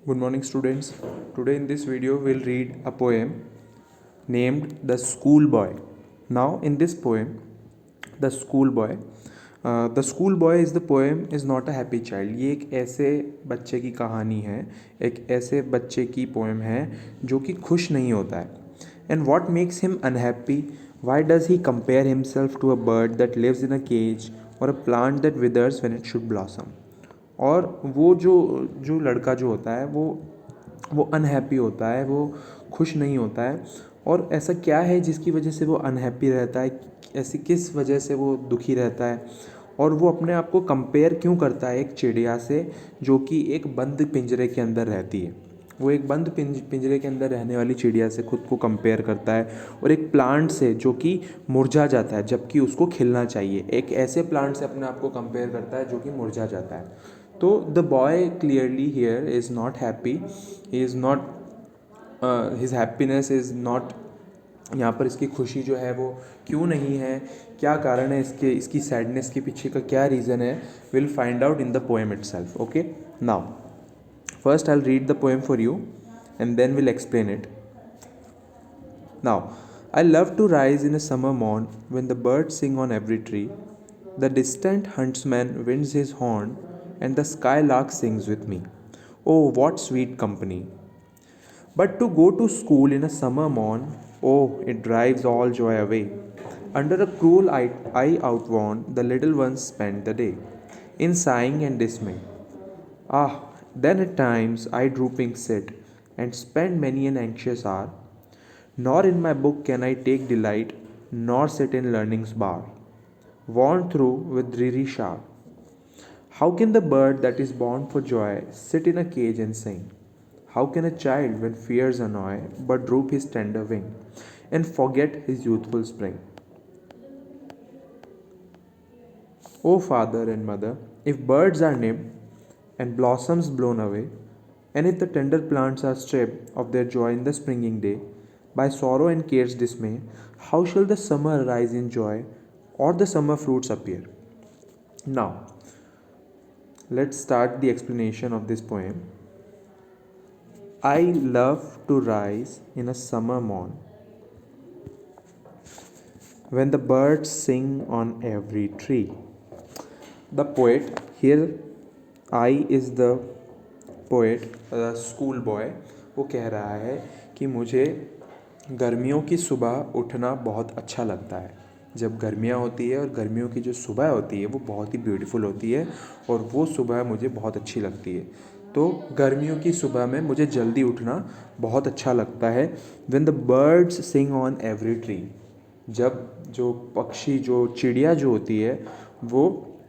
Good morning, students. Today in this video, we'll read a poem named The Schoolboy. Now, in this poem, The Schoolboy, The Schoolboy is the poem is not a happy child. ये एक ऐसे बच्चे की कहानी है, एक ऐसे बच्चे की पोएम है जो कि खुश नहीं होता है. And what makes him unhappy? Why does he compare himself to a bird that lives in a cage or a plant that withers when it should blossom? और वो जो जो लड़का जो होता है वो अनहैप्पी होता है, वो खुश नहीं होता है. और ऐसा क्या है जिसकी वजह से वो अनहैप्पी रहता है, ऐसी किस वजह से वो दुखी रहता है, और वो अपने आप को कंपेयर क्यों करता है एक चिड़िया से जो कि एक बंद पिंजरे के अंदर रहती है. वो एक बंद पिंजरे के अंदर रहने वाली चिड़िया से खुद को कंपेयर करता है, और एक प्लांट से जो कि मुरझा जाता है जबकि उसको खिलना चाहिए, एक ऐसे प्लांट से अपने आप को कंपेयर करता है जो कि मुरझा जाता है. तो the boy clearly here is not happy, he is not, his happiness is not, यहाँ पर इसकी खुशी जो है वो क्यों नहीं है, क्या कारण है इसकी सैडनेस के पीछे का क्या रीज़न है, will find out in the poem itself. Okay, now first I will read the poem for you and then we'll explain it. Now, I love to rise in a summer morn when the birds sing on every tree. The distant huntsman winds his horn and the skylark sings with me. Oh, what sweet company! But to go to school in a summer morn, oh, it drives all joy away. Under a cruel eye outworn, the little ones spend the day in sighing and dismay. Ah, then at times I drooping sit and spend many an anxious hour. Nor in my book can I take delight, nor sit in learning's bar, worn through with dreary shower. How can the bird that is born for joy sit in a cage and sing? How can a child, when fears annoy, but droop his tender wing and forget his youthful spring? O father and mother, if birds are nipped and blossoms blown away, and if the tender plants are stripped of their joy in the springing day, by sorrow and care's dismay, how shall the summer rise in joy, or the summer fruits appear? Now, let's start the explanation of this poem. I love to rise in a summer morn when the birds sing on every tree. The poet, here I is the poet, school boy, वो कह रहा है कि मुझे गर्मियों की सुबह उठना बहुत अच्छा लगता है. जब गर्मियाँ होती है और गर्मियों की जो सुबह होती है वो बहुत ही ब्यूटीफुल होती है, और वो सुबह मुझे बहुत अच्छी लगती है. तो गर्मियों की सुबह में मुझे जल्दी उठना बहुत अच्छा लगता है. When the birds sing on every tree, जब जो पक्षी जो चिड़िया जो होती है वो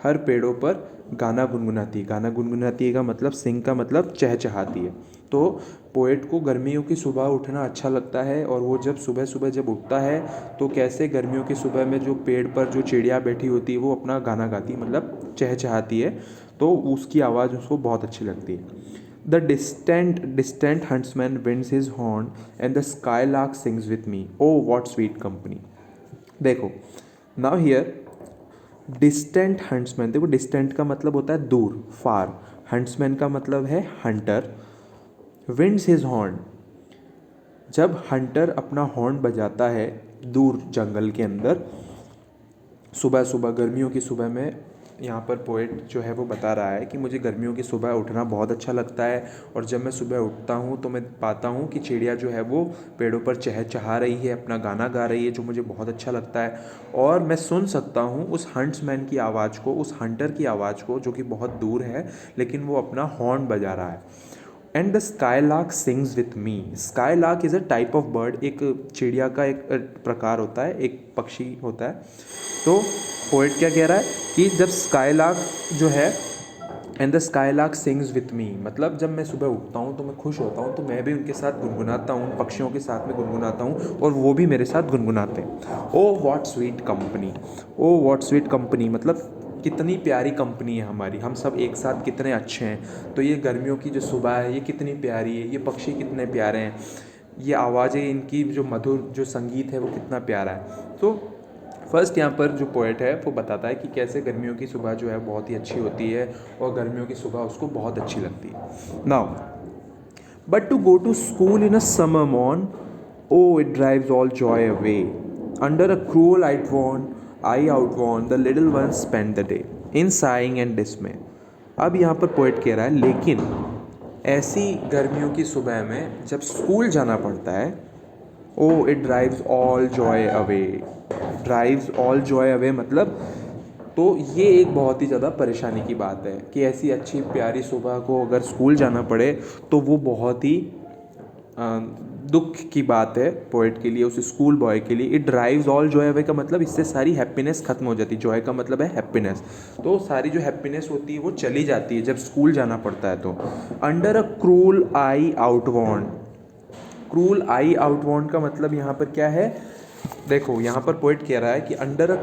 हर पेड़ों पर गाना गुनगुनाती है. गाना गुनगुनाती है का मतलब, सिंग का मतलब चहचहाती है. तो पोएट को गर्मियों की सुबह उठना अच्छा लगता है, और वो जब सुबह सुबह जब उठता है तो कैसे गर्मियों की सुबह में जो पेड़ पर जो चिड़िया बैठी होती है वो अपना गाना गाती है, मतलब चहचहाती है, तो उसकी आवाज़ उसको बहुत अच्छी लगती है. The distant huntsman winds his horn and the skylark sings with me, oh what sweet company. देखो, नाउ हियर डिस्टेंट हंट्समैन, देखो डिस्टेंट का मतलब होता है दूर, फार. हंट्समैन का मतलब है हंटर. विंड्स हिज हॉर्न, जब हंटर अपना हॉर्न बजाता है दूर जंगल के अंदर सुबह सुबह, गर्मियों की सुबह में, यहाँ पर पोएट जो है वो बता रहा है कि मुझे गर्मियों की सुबह उठना बहुत अच्छा लगता है, और जब मैं सुबह उठता हूँ तो मैं पाता हूँ कि चिड़िया जो है वो पेड़ों पर चहचहा रही है, अपना गाना गा रही है, जो मुझे बहुत अच्छा लगता है. और मैं सुन सकता हूँ उस हंट्समैन की आवाज़ को, उस हंटर की आवाज़ को जो कि बहुत दूर है, लेकिन वो अपना हॉर्न बजा रहा है. And the skylark sings with me. Skylark is a type of bird, एक चिड़िया का एक प्रकार होता है, एक पक्षी होता है. तो पोएट क्या कह रहा है कि जब स्काईलार्क जो है, and the skylark sings with me, मतलब जब मैं सुबह उठता हूँ तो मैं खुश होता हूँ, तो मैं भी उनके साथ गुनगुनाता हूँ, पक्षियों के साथ में गुनगुनाता हूँ, और वो भी मेरे साथ गुनगुनाते हैं. Oh what sweet company, oh what sweet company, मतलब कितनी प्यारी कंपनी है हमारी, हम सब एक साथ कितने अच्छे हैं. तो ये गर्मियों की जो सुबह है ये कितनी प्यारी है, ये पक्षी कितने प्यारे हैं, ये आवाज़ें इनकी जो मधुर जो संगीत है वो कितना प्यारा है. तो फर्स्ट यहाँ पर जो पोएट है वो बताता है कि कैसे गर्मियों की सुबह जो है बहुत ही अच्छी होती है, और गर्मियों की सुबह उसको बहुत अच्छी लगती है. Now but to go to school in a summer morn, O it drives all joy away. Under a cruel eye outworn the little one spend the day in sighing and dismay. अब यहाँ पर poet कह रहा है लेकिन ऐसी गर्मियों की सुबह में जब स्कूल जाना पड़ता है, O it drives all joy away. Drives all joy away मतलब, तो ये एक बहुत ही ज़्यादा परेशानी की बात है कि ऐसी अच्छी प्यारी सुबह को अगर स्कूल जाना पड़े तो वो बहुत ही दुख की बात है पोइट के लिए, उस स्कूल बॉय के लिए। It drives all joy away का मतलब इससे सारी हैप्पीनेस खत्म हो जाती है। जॉय का मतलब है हैप्पीनेस, तो सारी जो हैप्पीनेस होती है वो चली जाती है जब स्कूल जाना पड़ता है तो। Under a cruel eye outworn, cruel eye outworn का मतलब यहाँ पर क्या है, देखो यहाँ पर पोइट कह रहा है कि अंडर अ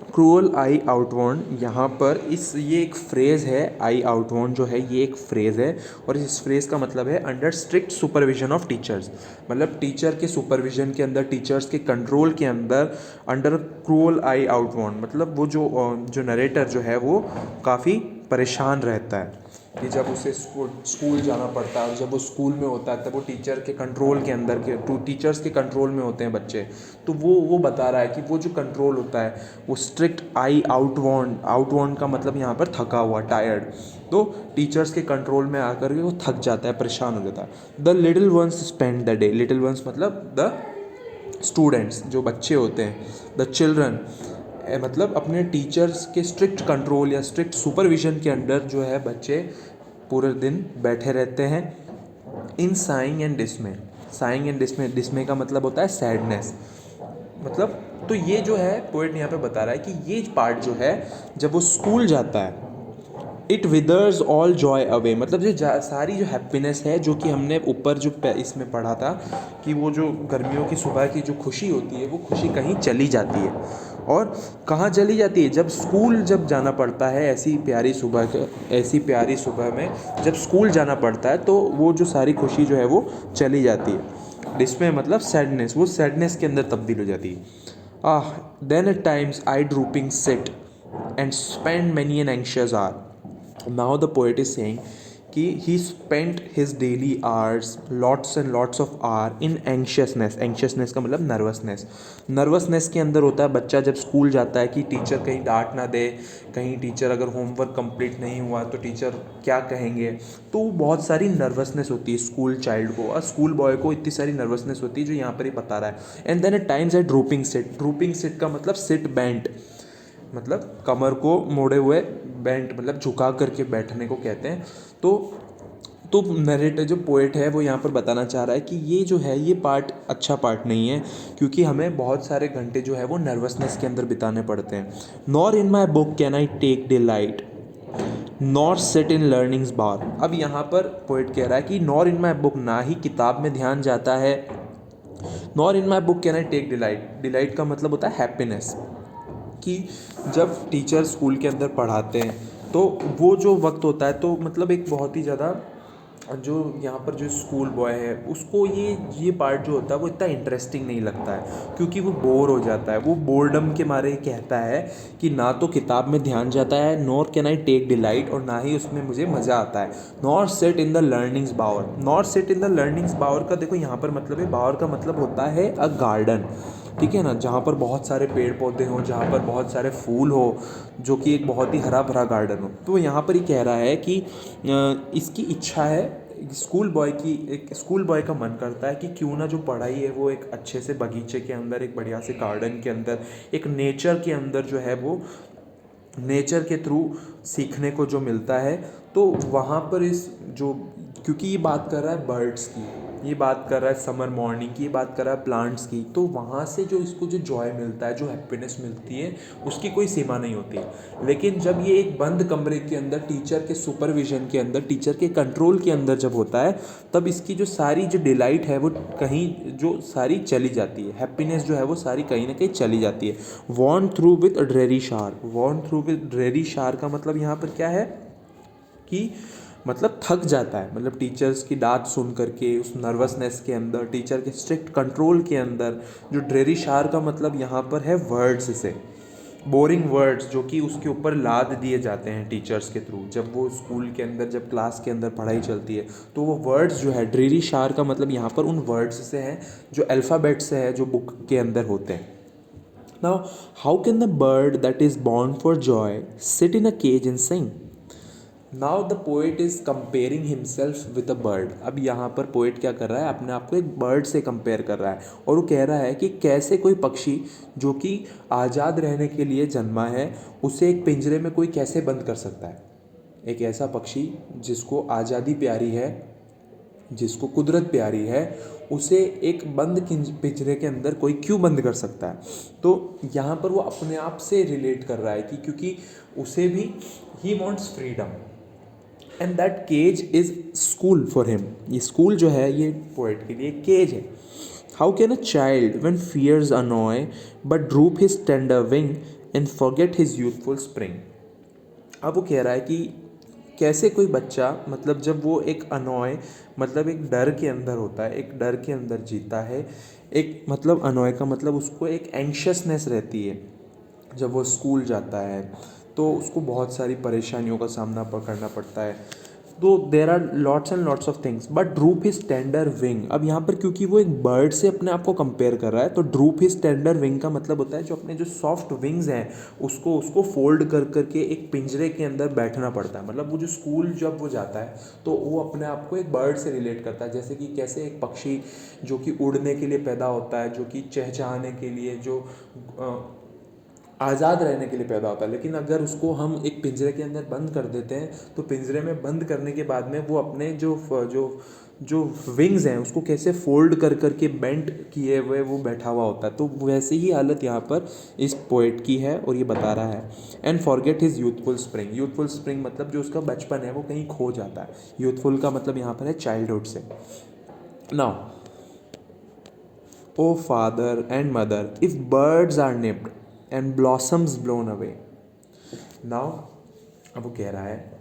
क्रूअल आई आउटवॉर्न, यहाँ पर ये एक फ्रेज़ है। आई आउटवॉर्न जो है ये एक फ्रेज़ है, और इस फ्रेज़ का मतलब है under strict supervision of teachers, मतलब टीचर के सुपरविजन के अंदर, टीचर्स के कंट्रोल के अंदर। अंडर क्रूअल आई आउटवॉर्न मतलब वो जो नरेटर जो है वो काफ़ी परेशान रहता है कि जब उसे स्कूल जाना पड़ता है, और जब वो स्कूल में होता है तब वो टीचर के कंट्रोल के अंदर टीचर्स के कंट्रोल में होते हैं बच्चे। तो वो बता रहा है कि वो जो कंट्रोल होता है वो स्ट्रिक्ट आई आउटवॉर्न का मतलब यहाँ पर थका हुआ, टायर्ड। तो टीचर्स के कंट्रोल में आकर के वो थक जाता है, परेशान हो जाता है। The little ones spend the day, little ones मतलब द स्टूडेंट्स, जो बच्चे होते हैं, द चिल्ड्रन, मतलब अपने टीचर्स के स्ट्रिक्ट कंट्रोल या स्ट्रिक्ट सुपरविजन के अंडर जो है बच्चे पूरे दिन बैठे रहते हैं। In sighing and dismay, sighing and dismay, dismay का मतलब होता है सैडनेस, मतलब। तो ये जो है पोएट यहाँ पे बता रहा है कि ये पार्ट जो है जब वो स्कूल जाता है, it withers all joy away, मतलब जो सारी जो हैप्पीनेस है, जो कि हमने ऊपर जो इसमें पढ़ा था कि वो जो गर्मियों की सुबह की जो खुशी होती है वो खुशी कहीं चली जाती है। और कहाँ चली जाती है, जब स्कूल जब जाना पड़ता है, ऐसी प्यारी सुबह में जब स्कूल जाना पड़ता है तो वो जो सारी खुशी जो है वो चली जाती है। डिस्मे मतलब सैडनेस, वो सैडनेस के अंदर तब्दील हो जाती है। Then at times I drooping sit and spend many an anxious hour. Now the poet is saying कि he spent his daily hours, lots and lots of hour in anxiousness। anxiousness का मतलब nervousness के अंदर होता है बच्चा जब school जाता है कि टीचर कहीं डांट ना दे, कहीं टीचर अगर होमवर्क कंप्लीट नहीं हुआ तो टीचर क्या कहेंगे। तो बहुत सारी नर्वसनेस होती है स्कूल चाइल्ड को, और स्कूल बॉय को इतनी सारी नर्वसनेस होती है जो यहाँ पर ही बता रहा है। And then at times I drooping sit का मतलब सिट बेंट, मतलब कमर को मोड़े हुए, बेंट मतलब झुका करके बैठने को कहते हैं। तो नरेटर जो पोएट है वो यहाँ पर बताना चाह रहा है कि ये जो है ये पार्ट अच्छा पार्ट नहीं है, क्योंकि हमें बहुत सारे घंटे जो है वो नर्वसनेस के अंदर बिताने पड़ते हैं। Nor in my book can I take delight nor sit in learning's bower. अब यहाँ पर पोएट कह रहा है कि नॉर इन माई बुक, ना ही किताब में ध्यान जाता है। Nor in my book can I take delight का मतलब होता है हैप्पीनेस, कि जब टीचर स्कूल के अंदर पढ़ाते हैं तो वो जो वक्त होता है तो मतलब एक बहुत ही ज़्यादा, जो यहाँ पर जो स्कूल बॉय है उसको ये पार्ट जो होता है वो इतना इंटरेस्टिंग नहीं लगता है, क्योंकि वो बोर हो जाता है। वो बोर्डम के मारे कहता है कि ना तो किताब में ध्यान जाता है, nor can I take delight, और ना ही उसमें मुझे मज़ा आता है। Nor sit in the learning's bower, nor sit in the learning's bower का देखो यहाँ पर मतलब है, बावर का मतलब होता है अ गार्डन, ठीक है ना, जहाँ पर बहुत सारे पेड़ पौधे हों, जहाँ पर बहुत सारे फूल हो, जो कि एक बहुत ही हरा भरा गार्डन हो। तो यहाँ पर ही कह रहा है कि इसकी इच्छा है, एक स्कूल बॉय का मन करता है कि क्यों ना जो पढ़ाई है वो एक अच्छे से बगीचे के अंदर, एक बढ़िया से गार्डन के अंदर, एक नेचर के अंदर जो है वो नेचर के थ्रू सीखने को जो मिलता है, तो वहाँ पर क्योंकि ये बात कर रहा है बर्ड्स की, ये बात कर रहा है समर मॉर्निंग की, ये बात कर रहा है प्लांट्स की, तो वहाँ से जो इसको जो जॉय मिलता है, जो हैप्पीनेस मिलती है, उसकी कोई सीमा नहीं होती। लेकिन जब ये एक बंद कमरे के अंदर, टीचर के सुपरविजन के अंदर, टीचर के कंट्रोल के अंदर जब होता है, तब इसकी जो सारी जो डिलाइट है वो कहीं जो सारी चली जाती है, हैप्पीनेस जो है वो सारी कहीं ना कहीं चली जाती है। वॉर्न थ्रू विद ड्रेरी शार, वॉर्न थ्रू विद ड्रेरी शार का मतलब यहाँ पर क्या है कि मतलब थक जाता है, मतलब टीचर्स की डांट सुन करके, उस नर्वसनेस के अंदर, टीचर के स्ट्रिक्ट कंट्रोल के अंदर। जो ड्रेरी शार का मतलब यहाँ पर है वर्ड्स से, बोरिंग वर्ड्स जो कि उसके ऊपर लाद दिए जाते हैं टीचर्स के थ्रू, जब वो स्कूल के अंदर, जब क्लास के अंदर पढ़ाई चलती है, तो वो वर्ड्स जो है, ड्रीरी शार का मतलब यहाँ पर उन वर्ड्स से है जो अल्फ़ाबेट से है, जो बुक के अंदर होते हैं. Now how can the bird that is born for joy sit in a cage and sing. Now the poet is comparing himself with a bird. अब यहाँ पर पोएट क्या कर रहा है, अपने आप को एक बर्ड से कंपेयर कर रहा है, और वो कह रहा है कि कैसे कोई पक्षी जो कि आज़ाद रहने के लिए जन्मा है, उसे एक पिंजरे में कोई कैसे बंद कर सकता है. एक ऐसा पक्षी जिसको आज़ादी प्यारी है, जिसको कुदरत प्यारी है, उसे एक बंद पिंजरे के अंदर कोई क्यों बंद कर सकता है. तो यहाँ पर वो अपने आप से रिलेट कर रहा है कि क्योंकि उसे भी he wants freedom, and that cage is school for him. ये स्कूल जो है ये पोएट के लिए केज है. How can a child when fears annoy but droop his tender wing and forget his youthful spring. अब वो कह रहा है कि कैसे कोई बच्चा, मतलब जब वो एक अनॉय, मतलब एक डर के अंदर होता है, एक डर के अंदर जीता है, एक मतलब अनॉय का मतलब उसको एक एंक्शसनेस रहती है, जब वो स्कूल जाता है तो उसको बहुत सारी परेशानियों का सामना करना पड़ता है. तो there are lots and lots of things, but droop his tender wing. अब यहाँ पर क्योंकि वो एक बर्ड से अपने आप को कंपेयर कर रहा है, तो ड्रूप हिज टेंडर विंग का मतलब होता है जो अपने जो सॉफ्ट विंग्स हैं उसको उसको फोल्ड कर करके एक पिंजरे के अंदर बैठना पड़ता है. मतलब वो जो स्कूल जब वो जाता है तो वो अपने आप को एक बर्ड से रिलेट करता है, जैसे कि कैसे एक पक्षी जो कि उड़ने के लिए पैदा होता है, जो कि चहचहाने के लिए, जो आज़ाद रहने के लिए पैदा होता है, लेकिन अगर उसको हम एक पिंजरे के अंदर बंद कर देते हैं तो पिंजरे में बंद करने के बाद में वो अपने जो जो जो विंग्स हैं उसको कैसे फोल्ड कर करके बेंट किए हुए वो बैठा हुआ होता है. तो वैसे ही हालत यहाँ पर इस पोएट की है, और ये बता रहा है. And forget his youthful spring. Youthful spring मतलब जो उसका बचपन है वो कहीं खो जाता है. यूथफुल का मतलब यहाँ पर है चाइल्डहुड से. Now O father and mother if birds are nipped and blossoms blown away. Now अब वो कह रहा है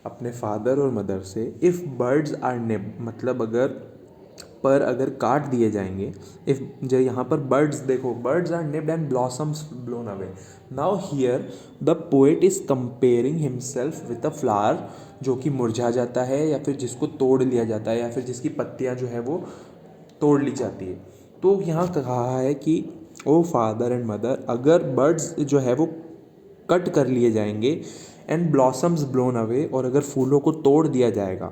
अपने फादर और मदर से, इफ़ बर्ड्स आर निप्ड मतलब अगर काट दिए जाएंगे. इफ जो यहाँ पर बर्ड्स देखो, birds are nipped and blossoms blown away. Now here the poet is comparing himself with a flower जो कि मुरझा जाता है, या फिर जिसको तोड़ लिया जाता है, या फिर जिसकी पत्तियाँ जो है वो तोड़ ली जाती है. तो यहाँ कहा है कि ओ फादर एंड मदर, अगर बर्ड्स जो है वो कट कर लिए जाएंगे, एंड ब्लॉसम्स ब्लोन अवे, और अगर फूलों को तोड़ दिया जाएगा,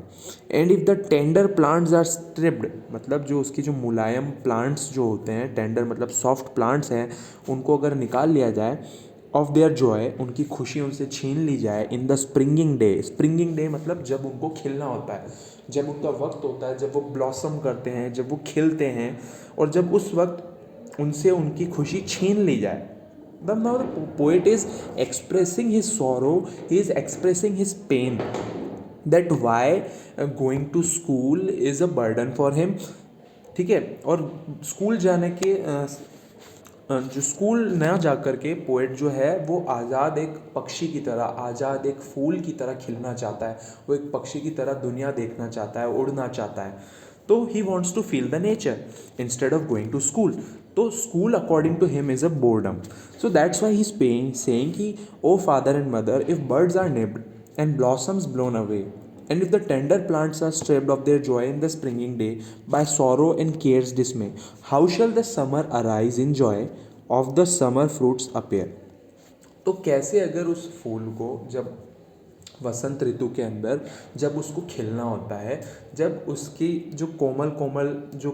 and if the tender plants are stripped मतलब जो उसकी जो मुलायम प्लांट्स जो होते हैं, टेंडर मतलब सॉफ्ट प्लांट्स हैं, उनको अगर निकाल लिया जाए, ऑफ देयर जॉय उनकी खुशी उनसे छीन ली जाए, in the springing day. Springing day मतलब जब उनको खिलना होता है, जब उनका वक्त होता है, जब वो ब्लॉसम करते हैं, जब वो खिलते हैं, और जब उस वक्त उनसे उनकी खुशी छीन ली जाए. Now the poet is expressing his sorrow, he is expressing his pain, that why going to school is a burden for him. ठीक है. और स्कूल जाने के जो स्कूल ना जा कर के पोएट जो है वो आज़ाद एक पक्षी की तरह, आज़ाद एक फूल की तरह खिलना चाहता है. वो एक पक्षी की तरह दुनिया देखना चाहता है, उड़ना चाहता है. तो he wants to feel the nature instead of going to school. तो school according to him is a boredom. So that's why he is saying कि O father and mother if birds are nipped and blossoms blown away, and if the tender plants are stripped of their joy in the springing day by sorrow and care's dismay, how shall the summer arise in joy of the summer fruits appear. तो कैसे अगर उस फूल को जब वसंत ऋतु के अंदर जब उसको खिलना होता है, जब उसकी जो कोमल कोमल जो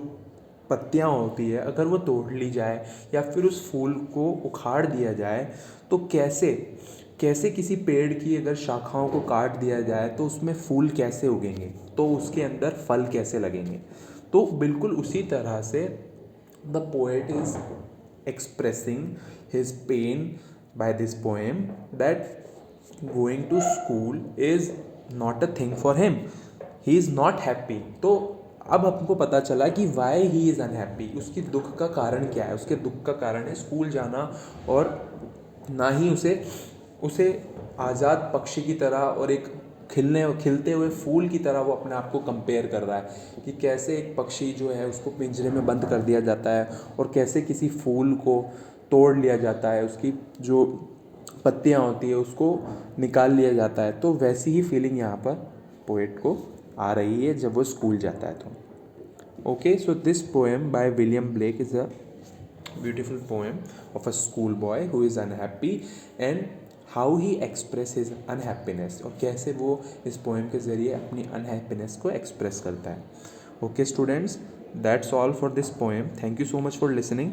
पत्तियाँ होती है अगर वो तोड़ ली जाए, या फिर उस फूल को उखाड़ दिया जाए, तो कैसे कैसे किसी पेड़ की अगर शाखाओं को काट दिया जाए तो उसमें फूल कैसे उगेंगे, तो उसके अंदर फल कैसे लगेंगे. तो बिल्कुल उसी तरह से the poet is expressing his pain by this poem, that going to school is not a thing for him, he is not happy. तो अब हमको पता चला कि वाई ही इज़ अनहैप्पी, उसकी दुख का कारण क्या है. उसके दुख का कारण है स्कूल जाना, और ना ही उसे आज़ाद पक्षी की तरह और एक खिलते हुए फूल की तरह वो अपने आप को कंपेयर कर रहा है कि कैसे एक पक्षी जो है उसको पिंजरे में बंद कर दिया जाता है, और कैसे किसी फूल को तोड़ लिया जाता है, उसकी जो पत्तियाँ होती है उसको निकाल लिया जाता है, तो वैसी ही फीलिंग यहाँ पर पोएट को आ रही है जब वो स्कूल जाता है तो। Okay, so this poem by William Blake is a beautiful poem of a schoolboy who is unhappy and how he express his unhappiness, और कैसे वो इस पोएम के ज़रिए अपनी अनहैप्पीनेस को एक्सप्रेस करता है. Okay students, that's all for this poem. Thank you so much for listening.